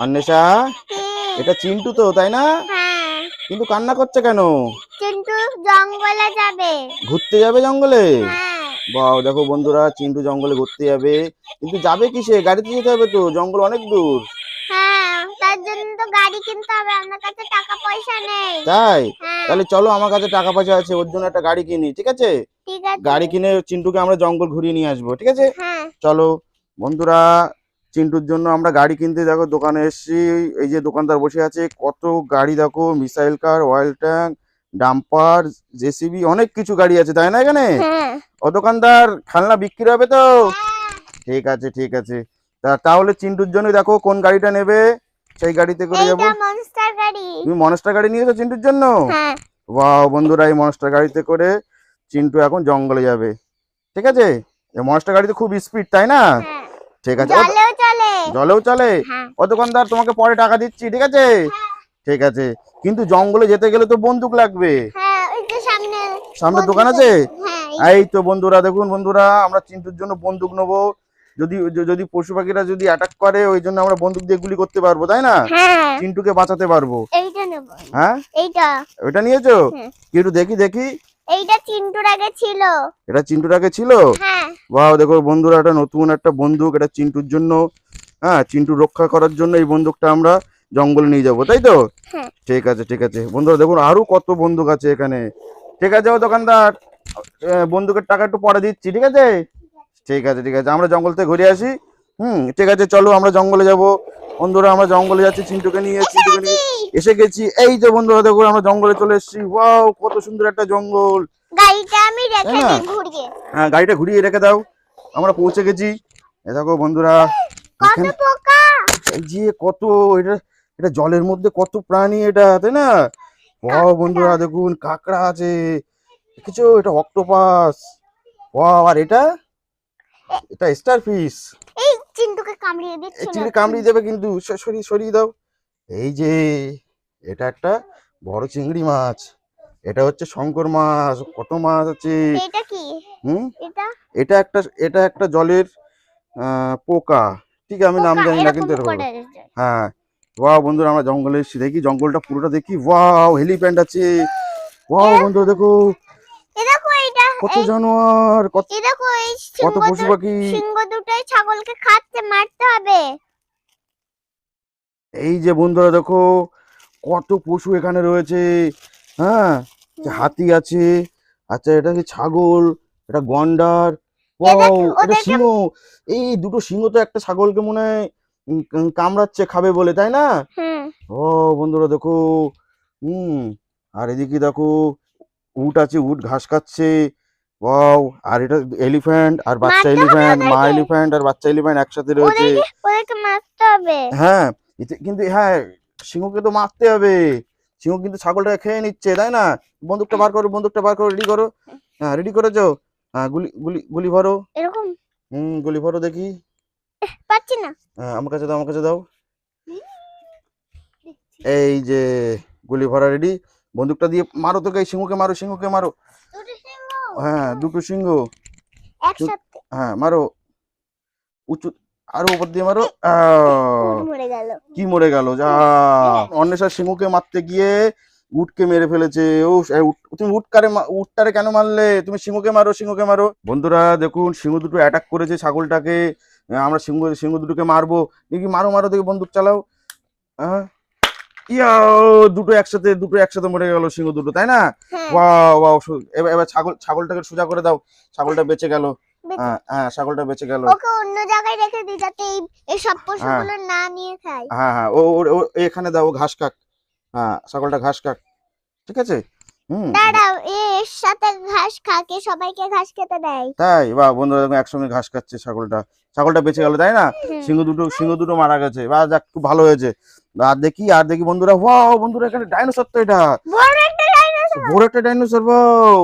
অন্বেষা, এটা চিন্টু তো, তাই না? হ্যাঁ। কিন্তু কান্না করছে কেন? চিন্টু জঙ্গলে যাবে। ঘুরতে যাবে জঙ্গলে? হ্যাঁ। বাহ, দেখো বন্ধুরা, চিন্টু জঙ্গলে ঘুরতে যাবে। কিন্তু যাবে কিসে? গাড়িতে যেতে হবে তো, জঙ্গল অনেক দূর। হ্যাঁ, তার জন্য তো গাড়ি কিনতে হবে, আমার কাছে টাকা পয়সা নেই। তাই? হ্যাঁ। তাহলে চলো, আমার কাছে টাকা পয়সা আছে, ওর জন্য একটা গাড়ি কিনি, ঠিক আছে? ঠিক আছে। গাড়ি কিনে চিন্টুকে আমরা জঙ্গল ঘুরিয়ে নিয়ে আসবো, ঠিক আছে? হ্যাঁ। চলো বন্ধুরা, চিন্টুর জন্য আমরা গাড়ি কিনতে দেখো দোকানে এসেছি। এই যে দোকানদার বসে আছে, কত গাড়ি দেখো, মিসাইল কার, অয়েল ট্যাঙ্ক, ডাম্পার, জেসিবি, অনেক কিছু গাড়ি আছে, তাই না এখানে? হ্যাঁ। ও দোকানদার, খেলনা বিক্রি হবে তো? ঠিক আছে, ঠিক আছে। তাহলে চিন্টুর জন্য দেখো কোন গাড়িটা নেবে, সেই গাড়িতে করে যাবো। এইটা মনস্টার গাড়ি। তুমি মনস্টার গাড়ি নিয়েছো চিন্টুর জন্য? হ্যাঁ। বাহ বন্ধুরা, এই মনস্টার গাড়িতে করে চিন্টু এখন জঙ্গলে যাবে, ঠিক আছে? এই মনস্টার গাড়িতে খুব স্পিড, তাই না? হ্যাঁ। ঠিক আছে। জলেও চলে। জলেও চলে? হ্যাঁ। ও দোকানদার, তোমাকে পরে টাকা দিচ্ছি, ঠিক আছে? ঠিক আছে, কিন্তু জঙ্গলে যেতে গেলে তো বন্দুক লাগবে। হ্যাঁ, ওই যে সামনে সামনে বন্ধ দোকান আছে? করে। হ্যাঁ, এই তো বন্ধুরা, দেখুন বন্ধুরা, আমরা চিন্টুর জন্য বন্দুক নেবো। যদি যদি পশু পাখিরা যদি অ্যাটাক করে, ওই জন্য আমরা বন্দুক দিয়ে গুলি করতে পারবো, তাই না? হ্যাঁ। চিন্টুকে বাঁচাতে পারবো। এইটা নেব। হ্যাঁ, এইটা। ওইটা নিয়েছো? হ্যাঁ। কি একটু দেখি দেখি। এইটা চিন্টুর আগে ছিল। এটা চিন্টুর আগে ছিল? হ্যাঁ। বাহ, দেখো বন্ধুরা, এটা নতুন একটা বন্দুক, এটা চিন্টুর জন্য। হ্যাঁ, চিন্টু রক্ষা করার জন্য এই বন্দুকটা আমরা জঙ্গলে নিয়ে যাবো, তাই তো? হ্যাঁ। ঠিক আছে, ঠিক আছে বন্ধুরা, দেখুন আরো কত বন্দুক আছে এখানে। ঠিক আছে ও দোকানদার, বন্দুকের টাকা একটু পরে দিচ্ছি, ঠিক আছে? ঠিক আছে, ঠিক আছে, আমরা জঙ্গল থেকে ঘুরে আসি। ঠিক আছে, চলো আমরা জঙ্গলে যাব। বন্ধুরা, আমরা জঙ্গলে যাচ্ছি চিন্টুকে নিয়ে, চিন্টুকে নিয়ে এসে গেছি। এই যে বন্ধুরা, দেখুন আমরা জঙ্গলে চলে এসেছি। ওয়াও, কত সুন্দর একটা জঙ্গল, গাড়িটা আমি তাই রেখে না? দিই ঘুরিয়ে। হ্যাঁ, গাড়িটা ঘুরিয়ে রেখে দাও। আমরা পৌঁছে গেছি। এ দেখো বন্ধুরা, কত এখানে পোকা। এই যে কত, এটা এটা জলের মধ্যে কত প্রাণী, এটা তাই না? ওয়াও বন্ধুরা, দেখুন কাঁকড়া আছে, দেখেছো? এটা অক্টোপাস। ওয়াও, আর এটা এটা স্টার ফিশ। এই চিন্টুকে কামড়িয়ে এই দিচ্ছিল। চিংড়ি কামড়িয়ে দেবে কিন্তু, সরিয়ে সরিয়ে দাও। এই যে এটা একটা বড় চিংড়ি মাছ, এটা হচ্ছে শঙ্কর মাছ, কত মাছ আছে। এটা কি? হুম, এটা এটা একটা জলের পোকা, ঠিক আমি নাম পোকা জানি না, এরকম কিন্তু এরকম। করে। হ্যাঁ। ওয়াও বন্ধুরা, আমরা জঙ্গলে এসেছি, দেখি জঙ্গলটা পুরোটা দেখি। ওয়াও, হেলিপ্যান্ট আছে। ওয়াও বন্ধুরা, দেখো এ দেখো এটা, কত জানোয়ার, কত এই দেখো এই কত পশু পাখি। সিংহ দুটোই ছাগলকে খাচ্ছে, মারতে হবে। এই যে বন্ধুরা, দেখো কত পশু এখানে রয়েছে। হ্যাঁ, হাতি আছে, আচ্ছা এটা কি ছাগল, এটা গন্ডার, ওয়াও এটা ওদেরকে। সিংহ। এই দুটো সিংহ তো একটা ছাগলকে মনে হয় কামড়াচ্ছে, খাবে বলে, তাই না? হুম। ও বন্ধুরা দেখো, হুম, আর এদিকে দেখো উট আছে, উট ঘাস খাচ্ছে। ওয়াও, আর এটা এলিফ্যান্ট আর বাচ্চা মারতে হবে এলিফ্যান্ট, মা ওদেরকে। এলিফ্যান্ট আর বাচ্চা এলিফ্যান্ট একসাথে রয়েছে। ওদেরকে মারতে হবে। হ্যাঁ, কিন্তু হ্যাঁ, সিংহকে তো মারতে হবে। সিংহ কিন্তু ছাগলটাকে খেয়ে নিচ্ছে, তাই না? বন্দুকটা বার করো, বন্দুকটা বার করো, রেডি করো। হ্যাঁ, রেডি করেছো? হ্যাঁ, গুলি গুলি গুলি ভরো। এরকম গুলি ভরো দেখি। পাচ্ছি না। হ্যাঁ, আমার কাছে দাও, আমার কাছে দাও। এই যে গুলি ভরা রেডি। বন্দুকটা দিয়ে মারো তো, এই সিংহকে মারো, সিংহকে মারো। দুটো সিংহ হ্যাঁ, দুটো সিংহ। একসাথে। হ্যাঁ, মারো উঁচু, আরো উপর দিয়ে মারো। মরে গেল। কি মরে গেল? যা, অন্বেষা সিংহকে মারতে গিয়ে উটকে মেরে ফেলেছে। ও তুমি উটটারে কেন মারলে? তুমি সিংহকে মারো, সিংহকে মারো। বন্ধুরা দেখুন, সিংহ দুটো অ্যাটাক করেছে ছাগলটাকে। আমরা সিংহ সিংহ দুটোকে মারবো। দেখি, মারো মারো দেখি, বন্দুক চালাও। হ্যাঁ, ইয়াও, দুটো একসাথে মরে গেল সিংহ দুটো, তাই না? হ্যাঁ। ওয়াও ওয়াও, এবার এবার ছাগলটাকে সোজা করে দাও। ছাগলটা বেঁচে গেল। হ্যাঁ হ্যাঁ, ছাগলটা বেঁচে গেল। ওকে অন্য জায়গায় রেখে দিই, যাতে এই সব হ্যাঁ পশুগুলো না নিয়ে খায়। হ্যাঁ হ্যাঁ, ও ও ও এখানে দাও, ও ঘাস খাক। হ্যাঁ, ছাগলটা ঘাস খাক, ঠিক আছে? হুম। দাঁড়াও, এর সাথে ঘাস খাকে, সবাইকে ঘাস খেতে দেয়। তাই? বাহ, বন্ধুরা দেখুন একসঙ্গে ঘাস খাচ্ছে ছাগলটা। ছাগলটা বেঁচে গেল, তাই না? হুম। সিংহ দুটো মারা গেছে। বা যাক, খুব ভালো হয়েছে। আর দেখি বন্ধুরা, ওয়াও বন্ধুরা, এখানে ডাইনোসর তো, এটা বড় একটা ডাইনোসর। বড় একটা ডাইনোসর। বাও,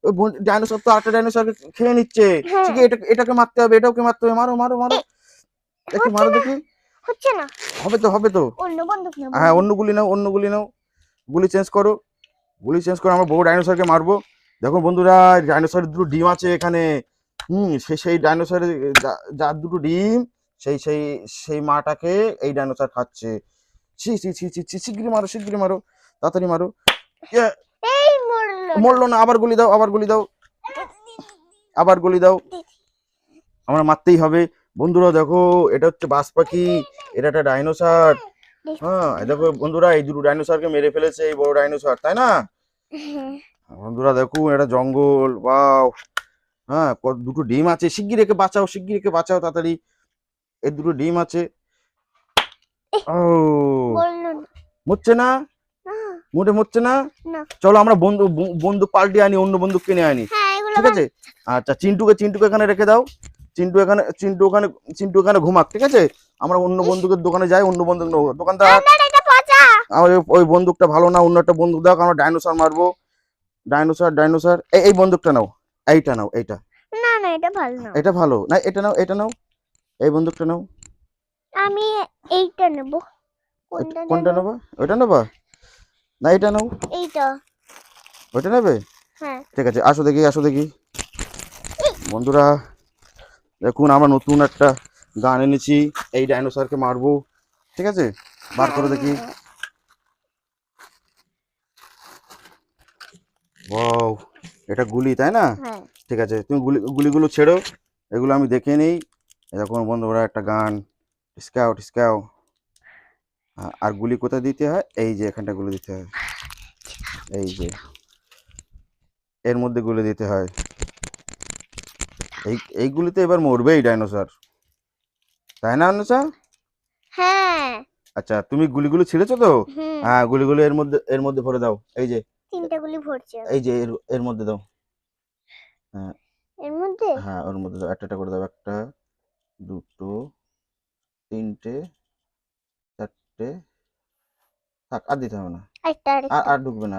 ওই ডাইনোসর তো আরেকটা ডাইনোসরকে খেয়ে নিচ্ছে। হ্যাঁ। ঠিক, এটাকে মারতে হবে, এটাকে মারতে হবে। মারো মারো মারো দেখি, মারো দেখি। হচ্ছে না। হবে তো, হবে তো। অন্য বন্দুক নেব। হ্যাঁ, অন্য গুলি নাও, অন্য গুলি নাও। গুলি চেঞ্জ করো, গুলি চেঞ্জ করে আমরা বড় ডাইনোসরকে মারবো। দেখো বন্ধুরা, ডাইনোসরের দুটো ডিম আছে এখানে। সেই ডাইনোসরের যার দুটো ডিম, সেই সেই সেই মাটাকে এই ডাইনোসর খাচ্ছে। ছি ছি ছি ছি ছি, শিগগিরি মারো তাড়াতাড়ি মারো। ইয়ে, এই মরলো না। মরলো না, আবার গুলি দাও, আবার গুলি দাও, আবার গুলি দাও। আমরা মারতেই হবে। বন্ধুরা দেখো, এটা হচ্ছে বাজ পাখি, এটা একটা ডাইনোসর। হ্যাঁ, এই দেখো বন্ধুরা, এই দুটো ডাইনোসরকে মেরে ফেলেছে এই বড় ডাইনোসর, তাই না? বন্ধুরা দেখুন, এটা জঙ্গল, ওয়াও। হ্যাঁ, দুটো ডিম আছে, শিগগির একে বাঁচাও, শিগগির একে বাঁচাও তাড়াতাড়ি। এই দুটো ডিম আছে। ও, মরলো না। মরছে না, না, মোটে মরছে না। না। চলো আমরা বন্দুক পাল্টে আনি, অন্য বন্দুক কিনে আনি, হ্যাঁ, এগুলো ঠিক আছে? আচ্ছা, চিন্টুকে এখানে রেখে দাও। চিন্টু এখানে ঘুমাক, ঠিক আছে? আমরা অন্য বন্দুকের দোকানে যাই, অন্য বন্দুক নেবো। দোকানদার, এটা পচা। আমার ওই বন্দুকটা ভালো না, অন্য একটা বন্দুক দাও, আমরা ডাইনোসর মারবো। ডাইনোসর, এই বন্দুকটা নাও, এইটা নাও, এইটা। না না, এটা ভালো না। এটা ভালো না, এটা নাও, এটা নাও, এই বন্দুকটা নাও। আমি এইটা নেব। কোনটা নেবা? ওইটা নেবা না, এটা নাও, এইটা। ওইটা নেবে? হ্যাঁ। ঠিক আছে, আসো দেখি। বন্ধুরা দেখুন, আমরা নতুন একটা গান এনেছি, এই ডাইনোসরকে মারবো, ঠিক আছে? বার করে দেখি। ওয়াও, এটা গুলি, তাই না? হ্যাঁ। ঠিক আছে, তুমি গুলিগুলো ছেড়ো, এগুলো আমি দেখে নেই। এরকম বন্ধুরা একটা গান, স্কাউ। আর গুলি কোথায় দিতে হয়? এই যে এখানটা গুলি দিতে হয়, এই যে এর মধ্যে গুলি দিতে হয়। এই গুলিতে এবার মরবে এই ডাইনোসর, তাই না অনুষা? হ্যাঁ। আচ্ছা, তুমি গুলিগুলো ছিঁড়েছো তো? হুম। হ্যাঁ, গুলিগুলো এর মধ্যে ভরে দাও, এই যে, তিনটা গুলি ভরছে এই যে এর মধ্যে দাও। হ্যাঁ এর মধ্যে। হ্যাঁ, ওর মধ্যে দাও, একটা করে দাও, একটা, দুটো, তিনটে, চারটে, থাক, আর দিতে হবে না। আর ঢুকবে না,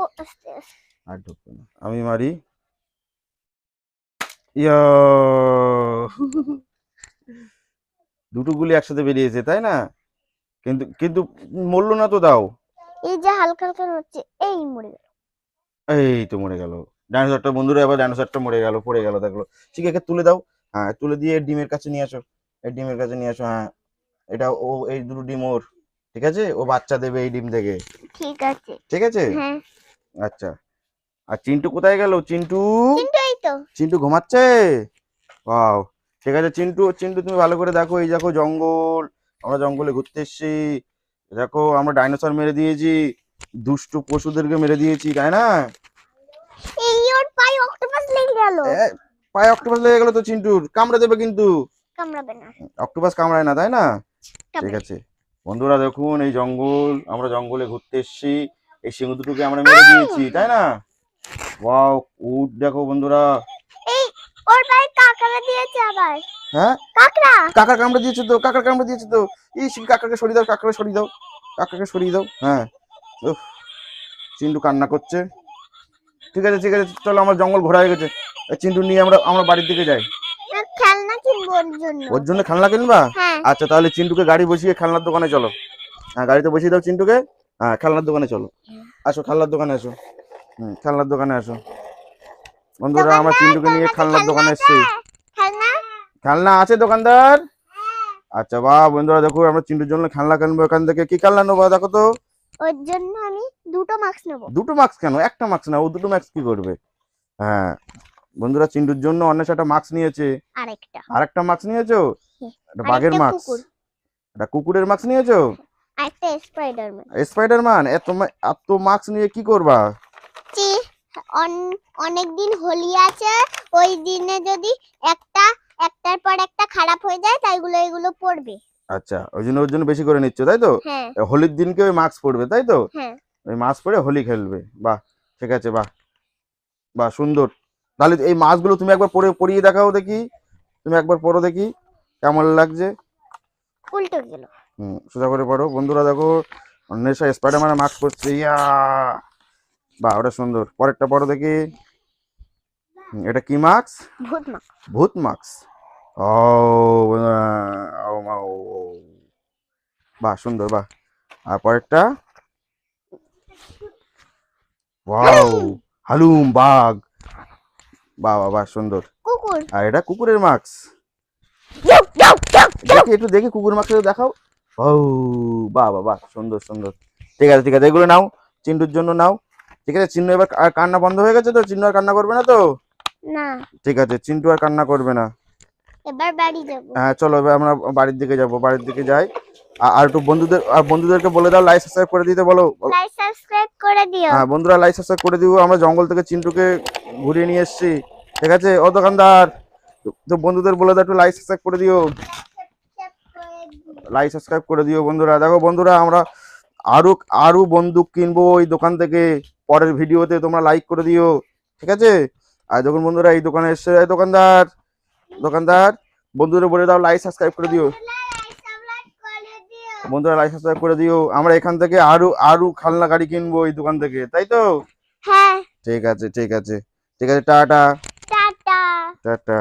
ও আস্তে আস্তে। আর ঢুকবে না। আমি মারি, ইয়া, দুটো গুলি একসাথে বেরিয়েছে, তাই না? কিন্তু কিন্তু মরলো না তো, দাও। এই যে হালকা হালকা হচ্ছে, এই মরে গেল। এই তো মরে গেল ডাইনোসরটা। বন্ধুরা, এবার ডাইনোসরটা মরে গেল, পড়ে গেল, দেখলো। ঠিক আছে, তুলে দাও। হ্যাঁ, তুলে দিয়ে ডিমের কাছে নিয়ে আসো, এই ডিমের কাছে নিয়ে আসো। হ্যাঁ, এটা ও, এই দুটো ডিম ওর, ঠিক আছে? ও বাচ্চা দেবে এই ডিম থেকে, ঠিক আছে। ঠিক আছে? হ্যাঁ। আচ্ছা, আর চিন্টু কোথায় গেল? চিন্টু এই তো। চিন্টু ঘুমাচ্ছে। ওয়াও, ঠিক আছে। চিন্টু তুমি ভালো করে দেখো, এই দেখো জঙ্গল, আমরা জঙ্গলে ঘুরতে এসেছি। দেখো, আমরা ডাইনোসর মেরে দিয়েছি, দুষ্টু পশুদেরকে মেরে দিয়েছি, তাই না? এই ওর পায়ে অক্টোপাস লেগে গেল। পায়ে অক্টোপাস লেগে গেল তো চিন্টুর, কামড়ে দেবে কিন্তু। কামড়াবে না। অক্টোপাস কামড়ায় না, তাই না? ঠিক কামড়াবে। আছে বন্ধুরা, দেখুন এই জঙ্গল, আমরা জঙ্গলে ঘুরতে এসেছি, এই সিংহ দুটোকে আমরা মেরে দিয়েছি, তাই না? ওয়াও, উট দেখো বন্ধুরা। এই ওর পায়ে কাকড়া দিয়েছে আবার। হ্যাঁ, কাকড়া। কাকার কামড়ে দিয়েছে তো, কাকাকে সরিয়ে দাও, কাকাকে সরিয়ে দাও। হ্যাঁ, উফ, চিন্টু কান্না করছে। ঠিক আছে, চলো, আমার জঙ্গল ঘোরা হয়ে গেছে, চিন্টু নিয়ে আমরা বাড়ির দিকে যাই। খেলনা কিনবো ওর জন্য। ওর জন্য খেলনা কিনবা? হ্যাঁ। আচ্ছা, তাহলে চিন্টুকে গাড়ি বসিয়ে খেলনার দোকানে চলো। হ্যাঁ, গাড়িতে বসিয়ে দাও চিন্টুকে। হ্যাঁ, খেলনার দোকানে চলো, আসো, খেলনার দোকানে আসো। খেলনার দোকানে আসো। বন্ধুরা, আমরা চিন্টুকে নিয়ে খেলনার দোকানে এসেছি। খেলনা আছে দোকানদার? আচ্ছা, বাহ বন্ধুরা, দেখো, আমরা চিন্টুর জন্য খেলনা কিনবো। এখান থেকে কি খেলনা নেবো দেখো তো? ওর জন্য আমি দুটো মাস্ক নেবো। দুটো মাস্ক কেন? একটা মাস্ক না, ও দুটো মাস্ক কি করবে? হ্যাঁ বন্ধুরা, চিন্টুর জন্য অনেক একটা মাস্ক নিয়েছে। আরেকটা মাস্ক নিয়েছো? এটা বাঘের মাস্ক। এটা কুকুরের মাস্ক নিয়েছো? একটা স্পাইডারম্যান। এত মাস্ক নিয়ে কি করবা? অনেক দিন হোলি আছে, ওই দিনে যদি একটার পর একটা খারাপ হয়ে যায়, তাই এগুলো পড়বে। আচ্ছা, ওর জন্য বেশি করে নিচ্ছ, তাই তো? হ্যাঁ। হোলির দিনকে ওই মাস্ক পরবে, তাই তো? হ্যাঁ। ওই মাস্ক পরে হোলি খেলবে। বাহ, ঠিক আছে, বাহ সুন্দর। তাহলে এই মাস্কগুলো তুমি একবার পরিয়ে দেখাও দেখি, তুমি একবার পরো দেখি কেমন লাগছে। উল্টো গেল। সোজা করে পরো। বন্ধুরা দেখো, অন্বেষা স্পাইডারম্যানের মাস্ক পরছে, ইয়া, বাহ, ওটা সুন্দর। পরেরটা পরো দেখি। এটা কি মাস্ক? ভূত মাস্ক। ও বাহ, সুন্দর, বাহ। আর পরেরটা, ওয়াও, হালুম বাঘ, বাহ, সুন্দর। কুকুর। আর এটা কুকুরের মাস্ক। দেখি একটু দেখি কুকুর মাকে দেখাও। ও বাহ বাহ বাহ, সুন্দর সুন্দর। ঠিক আছে ঠিক আছে, এগুলো নাও, চিন্টুর জন্য নাও। ঠিক আছে, চিন্টু এবার আর কান্না বন্ধ হয়ে গেছে তো? চিন্টু আর কান্না করবে না তো? না, ঠিক আছে, চিন্টু আর কান্না করবে না। এবার বাড়ি যাব। হ্যাঁ চলো, এবার আমরা বাড়ির দিকে যাব, বাড়ির দিকে যাই। আর একটু বন্ধুদেরকে বলে দাও, লাইক সাবস্ক্রাইব করে দিতে বলো। লাইক সাবস্ক্রাইব করে দিও। হ্যাঁ বন্ধুরা, লাইক সাবস্ক্রাইব করে দিও। আমরা জঙ্গল থেকে চিন্টুকে ঘুরিয়ে নিয়ে এসেছি। ঠিক আছে, ও দোকানদার, তো বন্ধুদের বলে দাও একটু লাইক সাবস্ক্রাইব করে দিও। লাইক সাবস্ক্রাইব করে দিও বন্ধুরা। দেখো বন্ধুরা, আমরা আরো আরো বন্দুক কিনবো ওই দোকান থেকে, পরের ভিডিওতে তোমরা লাইক করে দিও। ঠিক আছে। আর দেখুন বন্ধুরা, এই দোকানে এসছে, এই দোকানদার, দোকানদার, বন্ধুদের বলে দাও লাইক সাবস্ক্রাইব করে দিও। বন্ধুরা লাইক সাবস্ক্রাইব করে দিও। আমরা এখান থেকে আরো আরো খেলনা গাড়ি কিনবো এই দোকান থেকে, তাই তো? হ্যাঁ, ঠিক আছে ঠিক আছে ঠিক আছে, টাটা টাটা। টাটা।